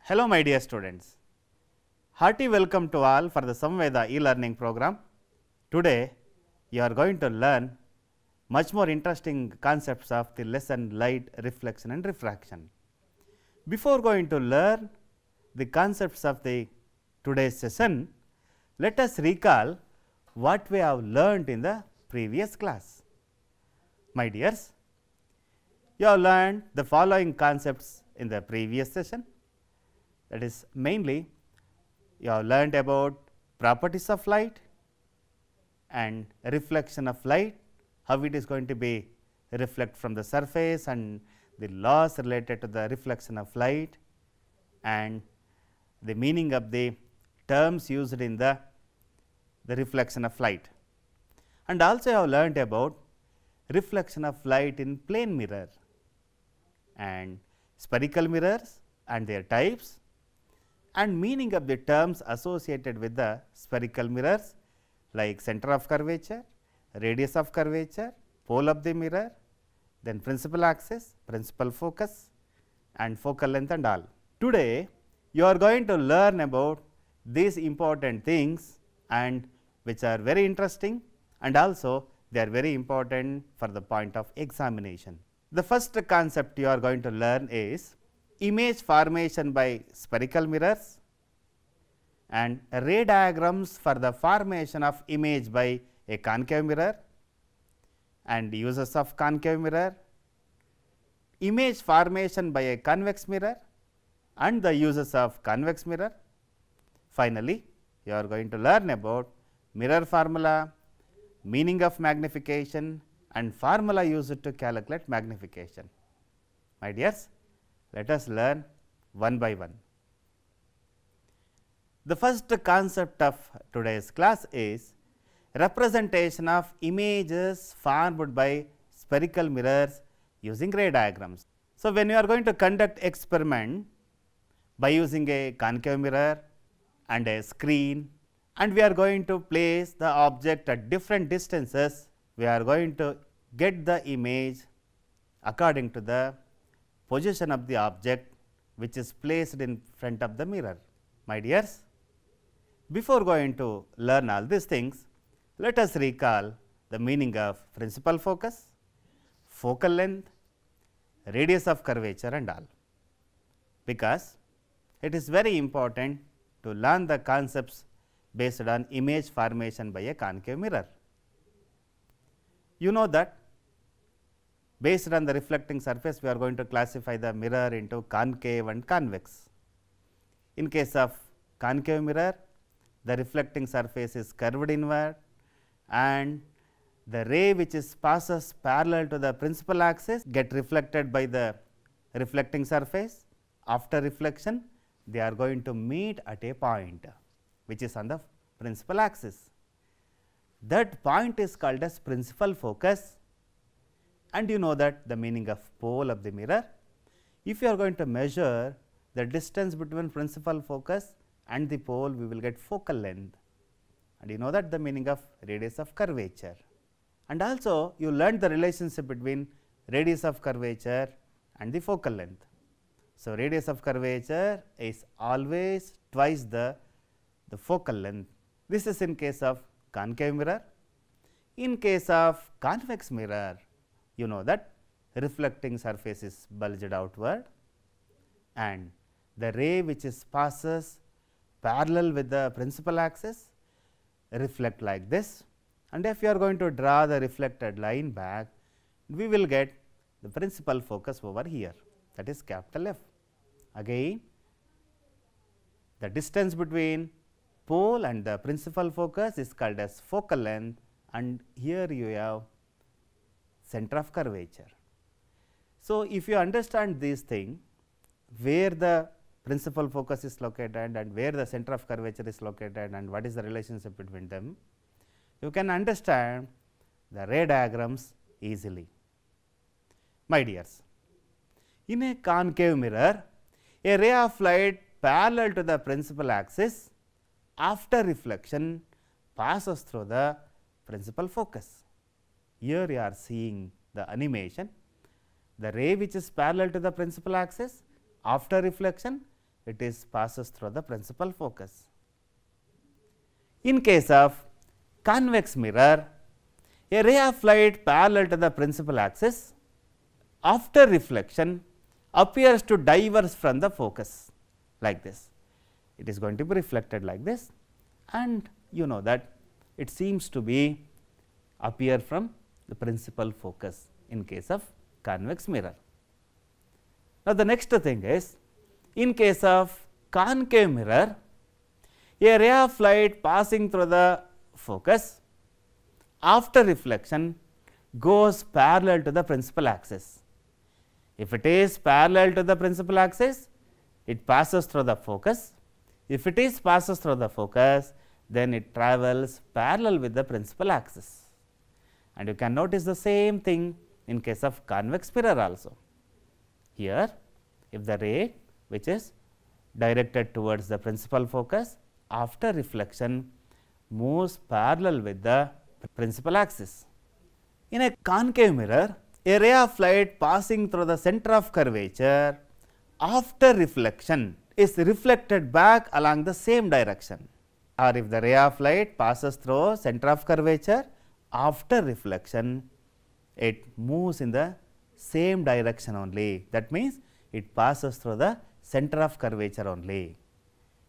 Hello my dear students, hearty welcome to all for the Samveda e-learning program. Today you are going to learn much more interesting concepts of the lesson light, reflection and refraction. Before going to learn the concepts of the today's session, let us recall what we have learned in the previous class. My dears, you have learned the following concepts in the previous session. That is, mainly you have learned about properties of light and reflection of light, how it is going to be reflect from the surface and the laws related to the reflection of light and the meaning of the terms used in the reflection of light. And also you have learned about reflection of light in plane mirror and spherical mirrors and their types and meaning of the terms associated with the spherical mirrors like center of curvature, radius of curvature, pole of the mirror, then principal axis, principal focus and focal length and all. Today you are going to learn about these important things and which are very interesting and also they are very important for the point of examination. The first concept you are going to learn is image formation by spherical mirrors and ray diagrams for the formation of image by a concave mirror and uses of concave mirror, image formation by a convex mirror and the uses of convex mirror. Finally, you are going to learn about mirror formula, meaning of magnification and formula used to calculate magnification. My dears, let us learn one by one. The first concept of today's class is representation of images formed by spherical mirrors using ray diagrams. So, when you are going to conduct experiment by using a concave mirror and a screen and we are going to place the object at different distances, we are going to get the image according to the position of the object which is placed in front of the mirror. My dears, before going to learn all these things, let us recall the meaning of principal focus, focal length, radius of curvature and all, because it is very important to learn the concepts based on image formation by a concave mirror. You know that based on the reflecting surface, we are going to classify the mirror into concave and convex. In case of concave mirror, the reflecting surface is curved inward and the ray which is passes parallel to the principal axis get reflected by the reflecting surface. After reflection, they are going to meet at a point which is on the principal axis. That point is called as principal focus and you know that the meaning of pole of the mirror. If you are going to measure the distance between principal focus and the pole, we will get focal length and you know that the meaning of radius of curvature. And also you learned the relationship between radius of curvature and the focal length. So, radius of curvature is always twice the focal length. This is in case of concave mirror. In case of convex mirror, you know that reflecting surface is bulged outward and the ray which is passes parallel with the principal axis reflect like this, and if you are going to draw the reflected line back, we will get the principal focus over here, that is capital F. Again, the distance between pole and the principal focus is called as focal length and here you have center of curvature. So, if you understand these things, where the principal focus is located and where the center of curvature is located and what is the relationship between them, you can understand the ray diagrams easily. My dears, in a concave mirror, a ray of light parallel to the principal axis after reflection passes through the principal focus. Here you are seeing the animation, the ray which is parallel to the principal axis after reflection it is passes through the principal focus. In case of convex mirror, a ray of light parallel to the principal axis after reflection appears to diverge from the focus like this. It is going to be reflected like this, and you know that it seems to be appear from the principal focus in case of convex mirror. Now, the next thing is, in case of concave mirror, a ray of light passing through the focus after reflection goes parallel to the principal axis. If it is parallel to the principal axis, it passes through the focus. If it is passes through the focus, then it travels parallel with the principal axis. And you can notice the same thing in case of convex mirror also. Here, if the ray which is directed towards the principal focus after reflection moves parallel with the principal axis. In a concave mirror, a ray of light passing through the center of curvature after reflection is reflected back along the same direction, or if the ray of light passes through center of curvature after reflection, it moves in the same direction only. That means, it passes through the center of curvature only.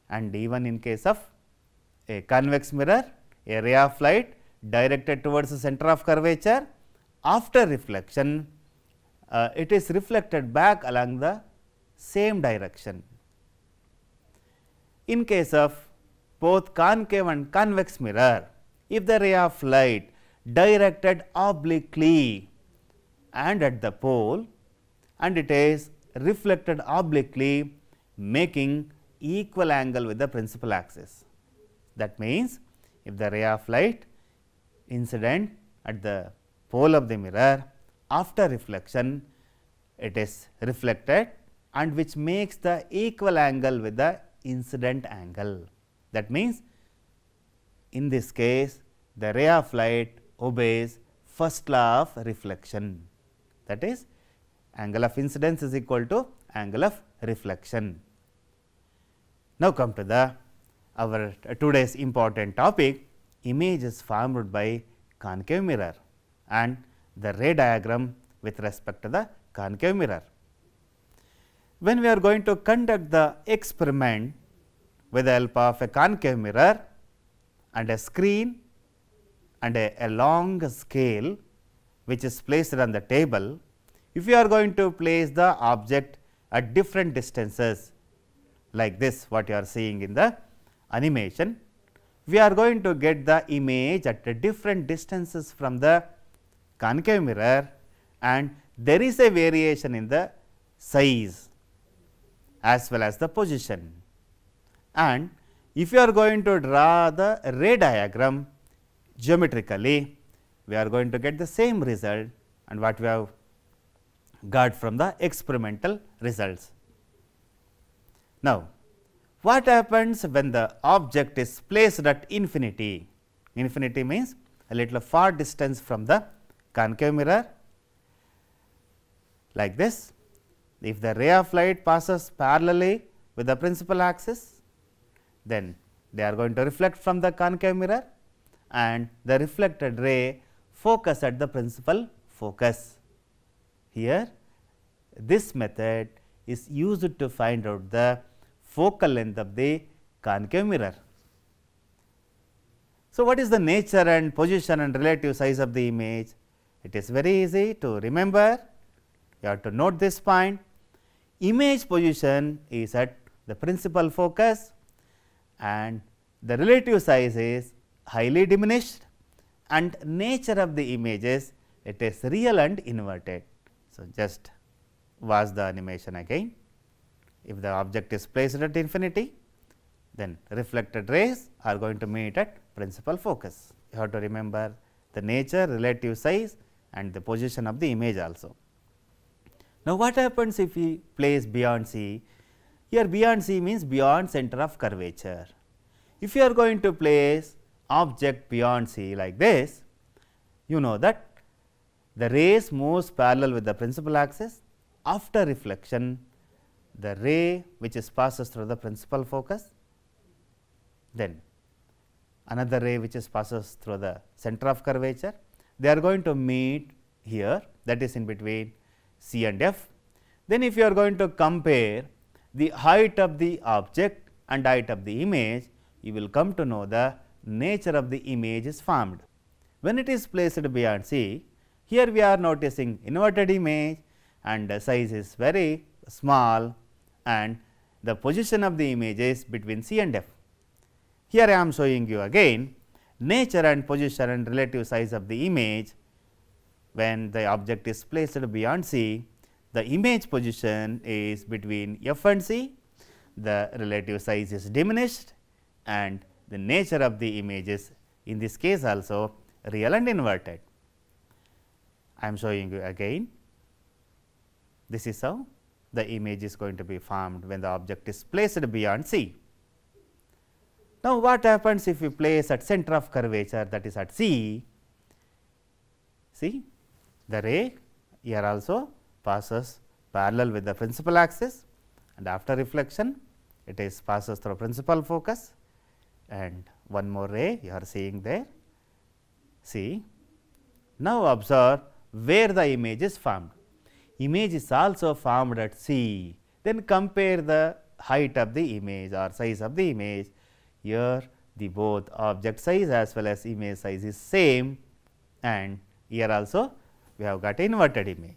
And even in case of a convex mirror, a ray of light directed towards the center of curvature after reflection, it is reflected back along the same direction. In case of both concave and convex mirror, if the ray of light directed obliquely and at the pole, and it is reflected obliquely, making equal angle with the principal axis. That means, if the ray of light incident at the pole of the mirror after reflection, it is reflected and which makes the equal angle with the incident angle. That means, in this case the ray of light obeys first law of reflection, that is, angle of incidence is equal to angle of reflection. Now, come to the our today's important topic, images formed by concave mirror and the ray diagram with respect to the concave mirror. When we are going to conduct the experiment with the help of a concave mirror and a screen and a long scale which is placed on the table, if you are going to place the object at different distances like this, what you are seeing in the animation, we are going to get the image at different distances from the concave mirror, and there is a variation in the size as well as the position. And if you are going to draw the ray diagram geometrically, we are going to get the same result and what we have got from the experimental results. Now, what happens when the object is placed at infinity? Infinity means a little far distance from the concave mirror like this. If the ray of light passes parallelly with the principal axis, then they are going to reflect from the concave mirror and the reflected ray focus at the principal focus. Here, this method is used to find out the focal length of the concave mirror. So, what is the nature and position and relative size of the image? It is very easy to remember. You have to note this point. Image position is at the principal focus and the relative size is highly diminished, and nature of the images, it is real and inverted. So, just watch the animation again. If the object is placed at infinity, then reflected rays are going to meet at principal focus. You have to remember the nature, relative size and the position of the image also. Now, what happens if we place beyond C? Here beyond C means beyond center of curvature. If you are going to place object beyond C like this, you know that the rays moves parallel with the principal axis. After reflection, the ray which is passes through the principal focus, then another ray which is passes through the center of curvature. They are going to meet here, that is in between C and F. Then if you are going to compare the height of the object and height of the image, you will come to know the nature of the image is formed. When it is placed beyond C, here we are noticing inverted image and the size is very small and the position of the image is between C and F. Here I am showing you again nature and position and relative size of the image. When the object is placed beyond C, the image position is between F and C, the relative size is diminished and the nature of the image is in this case also real and inverted. I am showing you again. This is how the image is going to be formed when the object is placed beyond C. Now, what happens if we place at center of curvature, that is at C? See, the ray here also passes parallel with the principal axis and after reflection it is passes through principal focus and one more ray you are seeing there. See, now observe where the image is formed. Image is also formed at C. Then compare the height of the image or size of the image. Here the both object size as well as image size is same and here also we have got inverted image.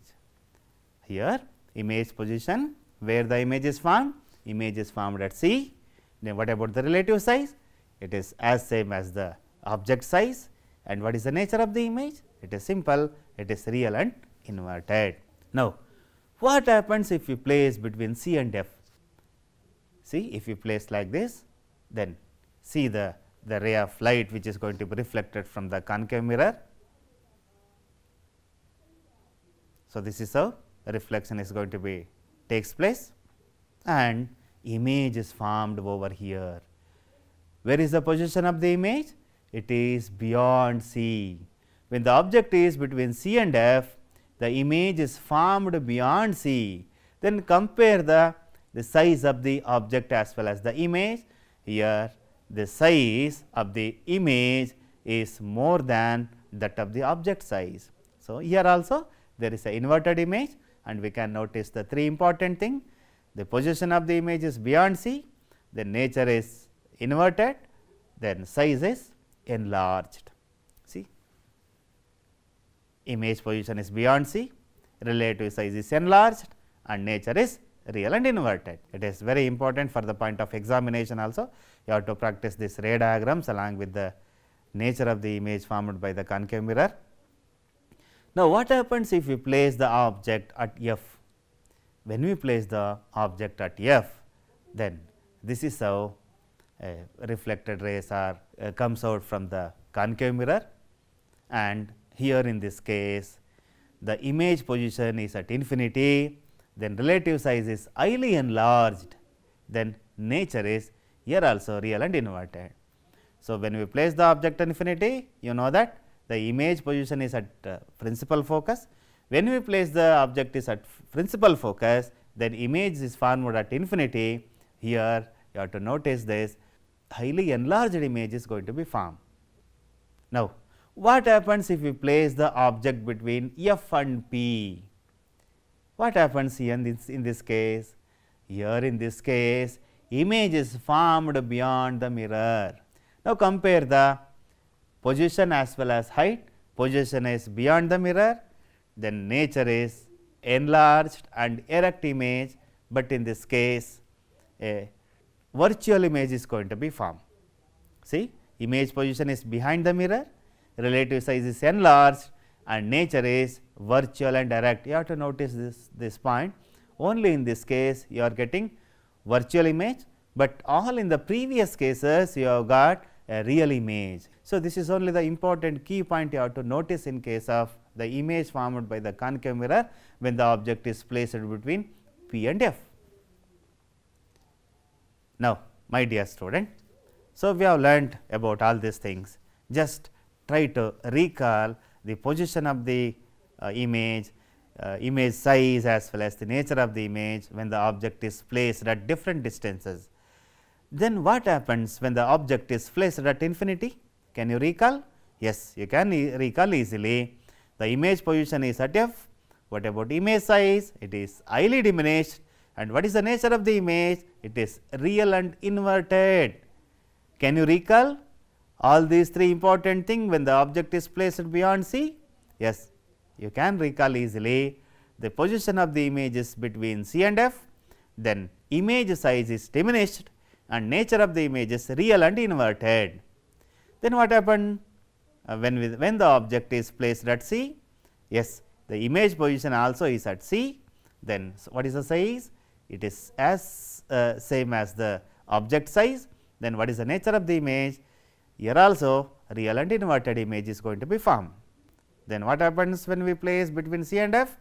Here image position where the image is formed at C. Then what about the relative size? It is as same as the object size. And what is the nature of the image? It is simple, it is real and inverted. Now, what happens if you place between C and F? See, if you place like this, then see the ray of light which is going to be reflected from the concave mirror. So, this is how reflection is going to be takes place and image is formed over here. Where is the position of the image? It is beyond C. When the object is between C and F, the image is formed beyond C. Then compare the size of the object as well as the image. Here the size of the image is more than that of the object size. So, here also there is a inverted image and we can notice the three important thing. The position of the image is beyond C, the nature is inverted, then size is enlarged. See, image position is beyond C, relative size is enlarged and nature is real and inverted. It is very important for the point of examination also. You have to practice this ray diagrams along with the nature of the image formed by the concave mirror. Now, what happens if we place the object at F? When we place the object at F, then this is how reflected rays are comes out from the concave mirror and here in this case the image position is at infinity, then relative size is highly enlarged, then nature is here also real and inverted. So, when we place the object at infinity, you know that the image position is at principal focus. When we place the object is at principal focus, then image is formed at infinity. Here you have to notice this highly enlarged image is going to be formed. Now, what happens if we place the object between F and P? What happens here in this case? Here in this case, image is formed beyond the mirror. Now, compare the position as well as height. Position is beyond the mirror, then nature is enlarged and erect image, but in this case a virtual image is going to be formed. See, image position is behind the mirror, relative size is enlarged and nature is virtual and erect. You have to notice this point. Only in this case you are getting virtual image, but all in the previous cases you have got a real image. So, this is only the important key point you have to notice in case of the image formed by the concave mirror when the object is placed between P and F. Now, my dear student, so we have learnt about all these things. Just try to recall the position of the image, image size as well as the nature of the image when the object is placed at different distances. Then what happens when the object is placed at infinity? Can you recall? Yes, you can recall easily. The image position is at f. What about image size? It is highly diminished. And what is the nature of the image? It is real and inverted. Can you recall all these three important things when the object is placed beyond C? Yes, you can recall easily. The position of the image is between C and F, then image size is diminished and nature of the image is real and inverted. Then what happened when the object is placed at C? Yes, the image position also is at C. Then what is the size? It is as same as the object size. Then what is the nature of the image? Here also real and inverted image is going to be formed. Then what happens when we place between C and F?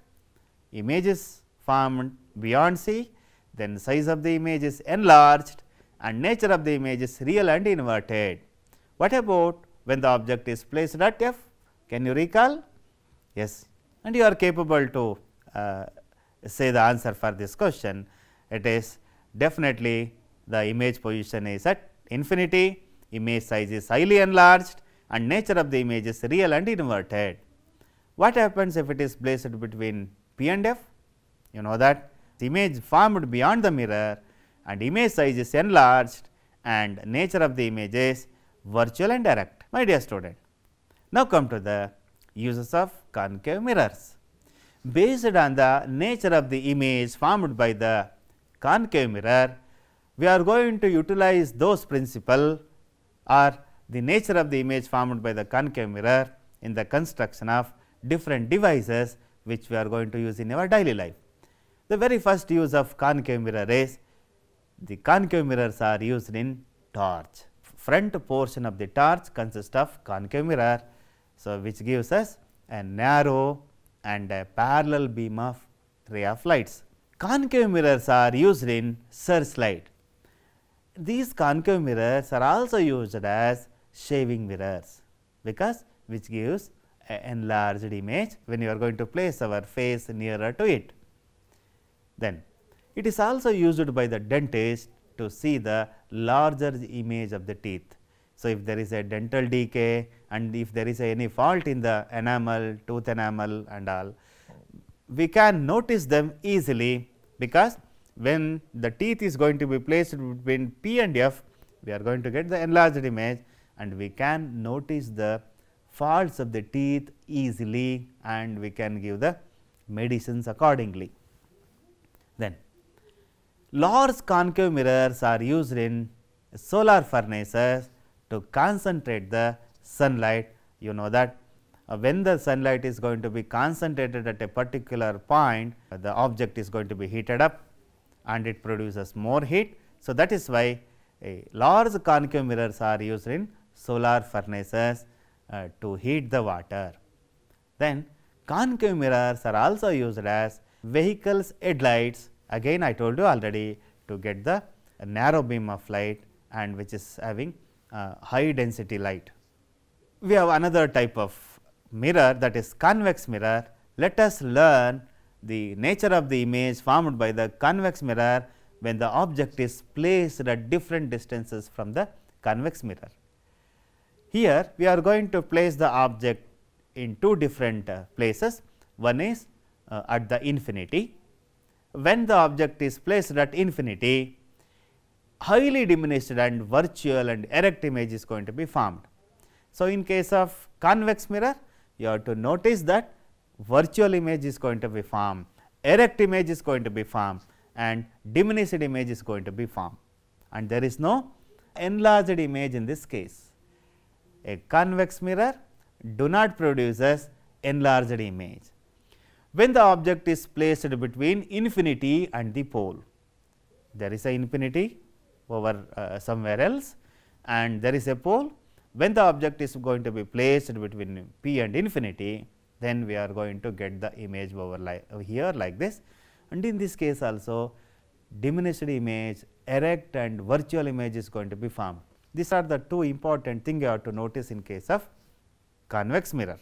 Image is formed beyond C, then size of the image is enlarged and nature of the image is real and inverted. What about when the object is placed at F? Can you recall? Yes, and you are capable to say the answer for this question. It is definitely the image position is at infinity, image size is highly enlarged and nature of the image is real and inverted. What happens if it is placed between P and F? You know that the image formed beyond the mirror and image size is enlarged and nature of the image is virtual and direct. My dear student, now come to the uses of concave mirrors. Based on the nature of the image formed by the concave mirror, we are going to utilize those principles or the nature of the image formed by the concave mirror in the construction of different devices which we are going to use in our daily life. The very first use of concave mirror is the concave mirrors are used in torch. Front portion of the torch consists of concave mirror. So, which gives us a narrow and a parallel beam of ray of lights. Concave mirrors are used in searchlight. These concave mirrors are also used as shaving mirrors, because which gives an enlarged image when you are going to place our face nearer to it. Then it is also used by the dentist to see the larger image of the teeth. So, if there is a dental decay and if there is any fault in the enamel, tooth enamel and all, we can notice them easily, because when the teeth is going to be placed between P and F, we are going to get the enlarged image and we can notice the faults of the teeth easily and we can give the medicines accordingly. Then large concave mirrors are used in solar furnaces to concentrate the sunlight. You know that when the sunlight is going to be concentrated at a particular point, the object is going to be heated up and it produces more heat. So, that is why large concave mirrors are used in solar furnaces to heat the water. Then concave mirrors are also used as vehicles headlights. Again I told you already, to get the narrow beam of light and which is having high density light. We have another type of mirror, that is convex mirror. Let us learn the nature of the image formed by the convex mirror when the object is placed at different distances from the convex mirror. Here we are going to place the object in two different places. One is at the infinity. When the object is placed at infinity, highly diminished and virtual and erect image is going to be formed. So, in case of convex mirror, you have to notice that virtual image is going to be formed, erect image is going to be formed and diminished image is going to be formed, and there is no enlarged image in this case. A convex mirror do not produces enlarged image. When the object is placed between infinity and the pole, there is a infinity over somewhere else and there is a pole. When the object is going to be placed between P and infinity, then we are going to get the image over here like this, and in this case also diminished image, erect and virtual image is going to be formed. These are the two important things you have to notice in case of convex mirror.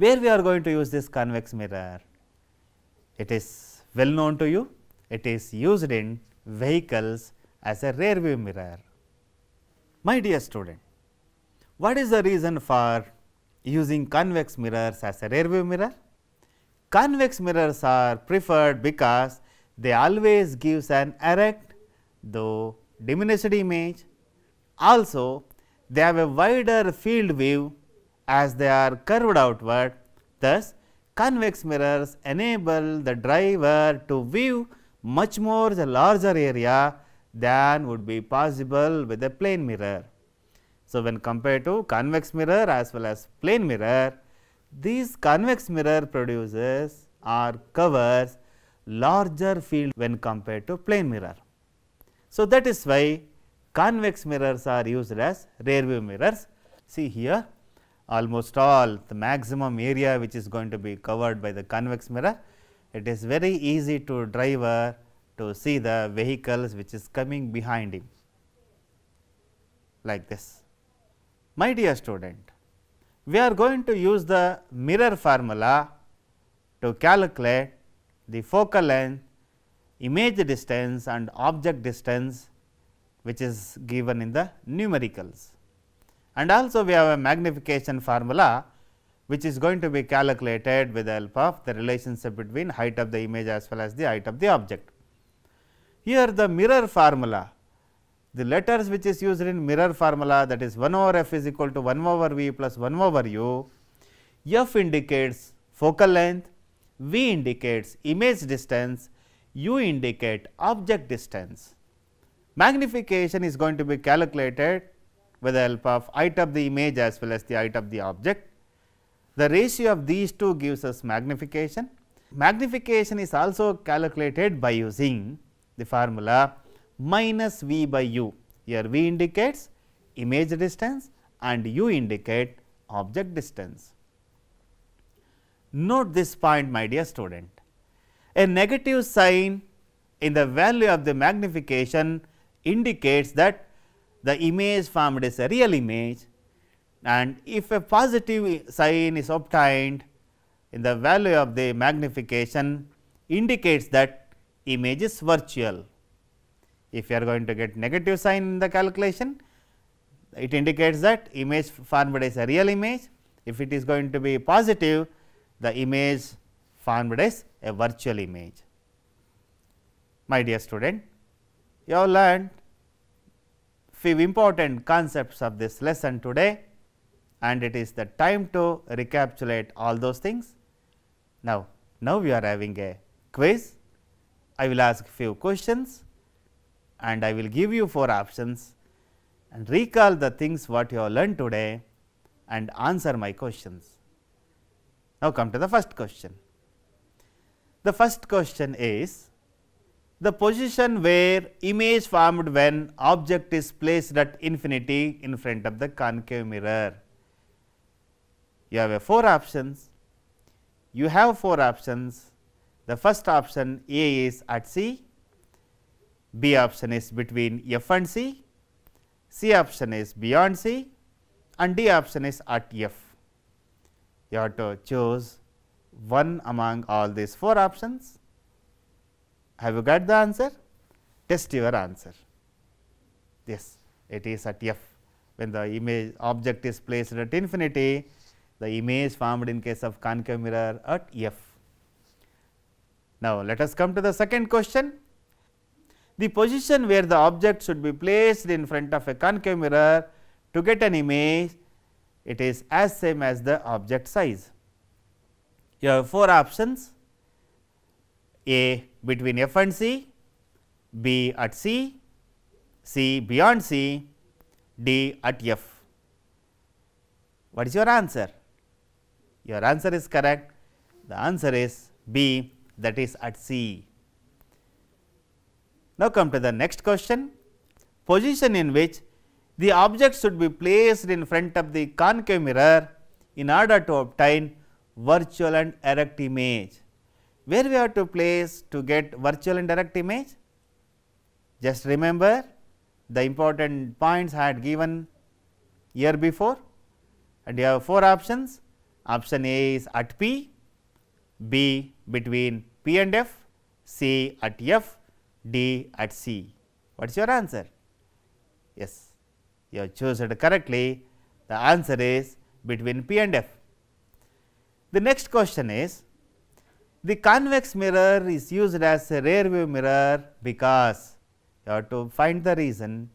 Where we are going to use this convex mirror? It is well known to you, it is used in vehicles as a rear view mirror. My dear student, what is the reason for using convex mirrors as a rear view mirror? Convex mirrors are preferred because they always gives an erect though diminished image. Also, they have a wider field view as they are curved outward. Thus, convex mirrors enable the driver to view much more the larger area than would be possible with a plane mirror. So, when compared to convex mirror as well as plane mirror, these convex mirror produces or covers larger field when compared to plane mirror. So, that is why convex mirrors are used as rear view mirrors. See here, almost all the maximum area which is going to be covered by the convex mirror, it is very easy to driver to see the vehicles which is coming behind him like this. My dear student, we are going to use the mirror formula to calculate the focal length, image distance and object distance which is given in the numericals. And also we have a magnification formula which is going to be calculated with the help of the relationship between height of the image as well as the height of the object. Here the mirror formula, the letters which is used in mirror formula, that is 1 over f is equal to 1 over v plus 1 over u. F indicates focal length, v indicates image distance, u indicate object distance. Magnification is going to be calculated with the help of height of the image as well as the height of the object. The ratio of these two gives us magnification. Magnification is also calculated by using the formula minus v by u. Here v indicates image distance and u indicate object distance. Note this point, my dear student. A negative sign in the value of the magnification indicates that the image formed is a real image, and if a positive sign is obtained in the value of the magnification indicates that image is virtual. If you are going to get negative sign in the calculation, it indicates that image formed is a real image. If it is going to be positive, the image formed is a virtual image. My dear student, you have learned few important concepts of this lesson today, and it is the time to recapitulate all those things. Now we are having a quiz. I will ask few questions and I will give you 4 options, and recall the things what you have learned today and answer my questions. Now come to the first question. The first question is the position where image formed when object is placed at infinity in front of the concave mirror. You have 4 options. You have 4 options. The first option A is at C, B option is between F and C option is beyond C, and D option is at F. You have to choose one among all these 4 options. Have you got the answer? Test your answer. Yes, it is at F. When the image object is placed at infinity, the image formed in case of concave mirror at F. Now, let us come to the second question. The position where the object should be placed in front of a concave mirror to get an image, it is as same as the object size. You have 4 options: A between F and C, B at C, C beyond C, D at F. What is your answer? Your answer is correct. The answer is B, that is at C. Now, come to the next question. Position in which the object should be placed in front of the concave mirror in order to obtain virtual and erect image. Where we have to place to get virtual and erect image? Just remember the important points I had given year before, and you have 4 options. Option A is at P, B between P and F, C at F, D at C. What is your answer? Yes, you have chosen correctly. The answer is between P and F. The next question is, the convex mirror is used as a rear view mirror because you have to find the reason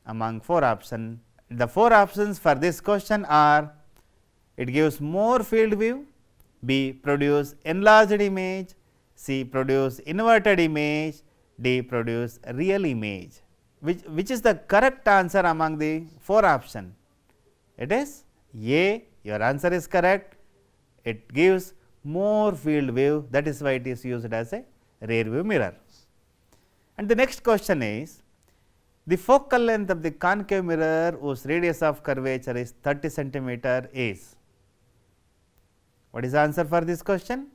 among 4 options. The 4 options for this question are: it gives more field view, B produce enlarged image, C produce inverted image, D produce real image. Which is the correct answer among the 4 options? It is A. Your answer is correct. It gives more field view, that is why it is used as a rear view mirror. And the next question is, the focal length of the concave mirror whose radius of curvature is 30 centimeter is. What is the answer for this question?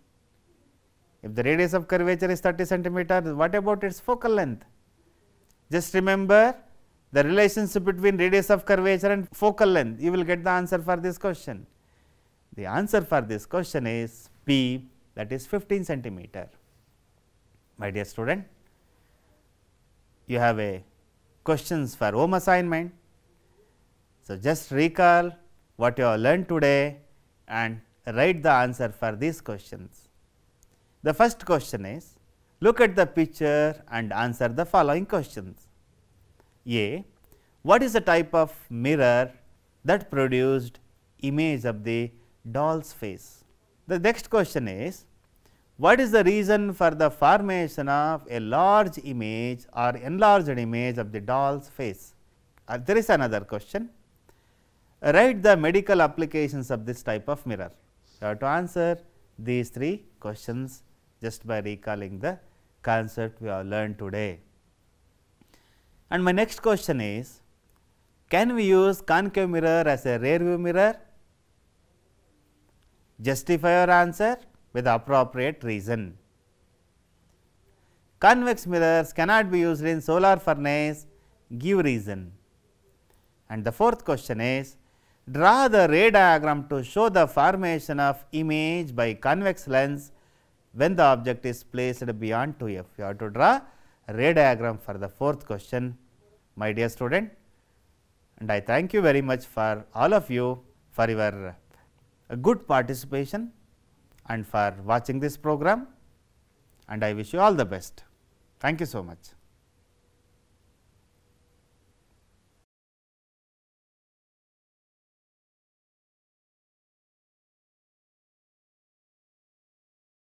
If the radius of curvature is 30 centimeter, what about its focal length? Just remember the relationship between radius of curvature and focal length, you will get the answer for this question. The answer for this question is P, that is 15 centimeter. My dear student, you have a questions for home assignment. So, just recall what you have learned today and write the answer for these questions. The first question is, look at the picture and answer the following questions. A. What is the type of mirror that produced image of the doll's face? The next question is, what is the reason for the formation of a large image or enlarged image of the doll's face? There is another question. Write the medical applications of this type of mirror. You have to answer these 3 questions just by recalling the concept we have learned today. And my next question is, can we use concave mirror as a rear view mirror? Justify your answer with the appropriate reason. Convex mirrors cannot be used in solar furnace, give reason. And the fourth question is, draw the ray diagram to show the formation of image by convex lens when the object is placed beyond 2f. You have to draw a ray diagram for the fourth question, my dear student. And I thank you very much for all of you for your good participation and for watching this program, and I wish you all the best. Thank you so much.